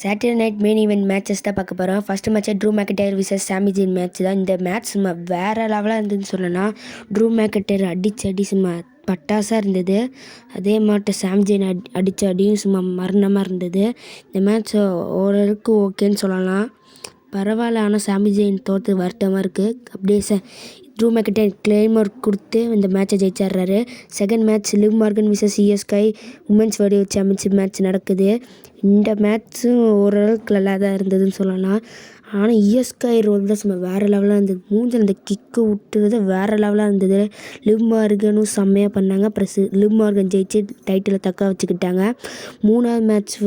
Saturday night main event matches தான் பார்க்க போகிறோம். ஃபஸ்ட்டு மேட்ச்சே ட்ரூ மேக்கடையர் விசஸ் சாமி ஜெயின் மேட்ச் தான். இந்த மேட்ச் சும்மா வேறு லெவலாக இருந்ததுன்னு சொல்லலாம். ட்ரூ மேக்கடையர் அடி சும்மா பட்டாசாக இருந்தது. அதே மாட்ட சாமி ஜெயின் அடித்த அடியும் சும்மா மரணமாக இருந்தது. இந்த மேட்ச் ஓரளவுக்கு ஓகேன்னு சொல்லலாம். பரவாயில்ல, ஆனால் சாமி ஜெயின் தோற்று வருத்தமாக இருக்குது. அப்படியே ட்ரூ மேக்கடையர் கிளைமர் கொடுத்து இந்த மேட்சை ஜெயிச்சிட்றாரு. Second match Liv Morgan vs சிஎஸ்கே உமன்ஸ் வேர்ல்டு சாம்பியன்ஷிப் மேட்ச் நடக்குது. இந்த மேட்ச்சும் ஓரளவுக்கு நல்லா தான் இருந்ததுன்னு சொல்லலாம். ஆனால் இஎஸ்கே ரோல் தான் சும்மா வேறு லெவலாக இருந்தது. மூஞ்சில் அந்த கிக்கு விட்டுறது வேறு லெவலாக இருந்தது. லிவ் மார்கனும் செம்மையாக பண்ணாங்க. அப்புறம் லிவ் மார்கன் ஜெயிச்சு டைட்டிலை தக்க வச்சுக்கிட்டாங்க. மூணாவது match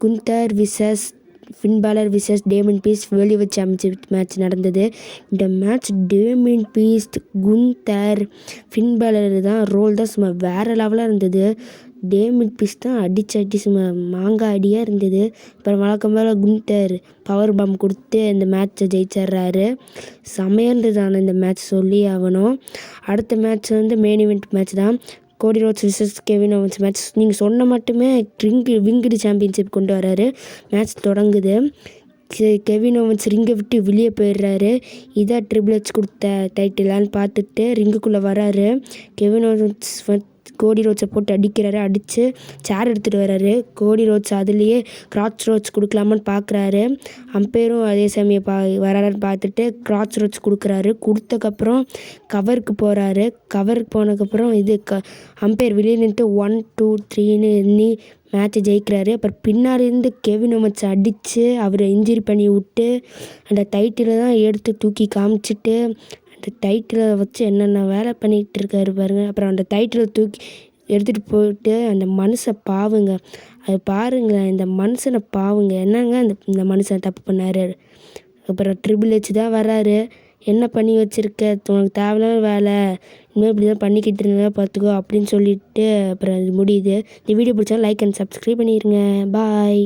Gunther vs Finn Balor vs Damian Priest world championship match நடந்தது. இந்த match Damian Priest Gunther Finn Balor தான் ரோல் தான் சும்மா வேறு லெவலாக இருந்தது. டேமன் பீஸ்ட் தான் அடி சும்மா மாங்காய் அடியாக இருந்தது. அப்புறம் வழக்கம் போல் குந்தர் பவர் பம்ப் கொடுத்து இந்த மேட்ச்சை ஜெயிச்சிட்றாரு. செமையாக ஆனால் இந்த மேட்ச் சொல்லி ஆகணும். அடுத்த மேட்ச் மெயின் ஈவெண்ட் மேட்ச் தான். Cody Rhodes vs Kevin Owens match. நீங்கள் சொன்ன மட்டுமே விங்கடு சாம்பியன்ஷிப் கொண்டு வராரு. மேட்ச் தொடங்குது. கெவின் ஓவன்ஸ் ரிங்கை விட்டு வெளியே போயிடுறாரு. இதான் ட்ரிபிள் ஹெச் கொடுத்த டைட்டிலான்னு பார்த்துட்டு ரிங்குக்குள்ளே வராரு. கெவின் ஓவன்ஸ் கோடி ரோட்ஸை போட்டு அடிக்கிறாரு. அடித்து சேர் எடுத்துகிட்டு வர்றாரு. கோடி ரோட்ஸ் அதுலேயே கிராச் ரோட்ஸ் கொடுக்கலாமான்னு பார்க்குறாரு. அம்பையரும் அதே சமயம் வரான்னு பார்த்துட்டு கிராச் ரோட்ஸ் கொடுக்குறாரு. கொடுத்தக்கப்புறம் கவருக்கு போகிறாரு. கவருக்கு போனதுக்கப்புறம் அம்பையர் வெளியே நின்றுட்டு 1 2 3ன்னு எண்ணி மேட்ச்சை ஜெயிக்கிறாரு. அப்புறம் பின்னாடிருந்து கெவின் ஓவன்ஸ் அடித்து அவரை இன்ஜுரி பண்ணி விட்டு அந்த டைட்டிலை தான் எடுத்து தூக்கி காமிச்சிட்டு அந்த டைட்டிலை வச்சு என்னென்ன வேலை பண்ணிகிட்டு இருக்காரு பாருங்கள். அப்புறம் அந்த டைட்டிலை தூக்கி எடுத்துகிட்டு போயிட்டு அந்த மனுஷன் பாவுங்க, அது பாருங்களேன், இந்த மனுஷனை பாவுங்க, என்னங்க இந்த மனுஷன் தப்பு பண்ணார். அப்புறம் ட்ரிபிள் ஹெச் தான் வராரு. என்ன பண்ணி வச்சுருக்க, உனக்கு தேவையான வேலை, இனிமேல் இப்படி தான் பண்ணிக்கிட்டு இருந்தா பார்த்துக்கோ அப்படின்னு சொல்லிட்டு அப்புறம் அது முடியுது. இந்த வீடியோ பிடிச்சா லைக் அண்ட் சப்ஸ்கிரைப் பண்ணிடுங்க. பாய்.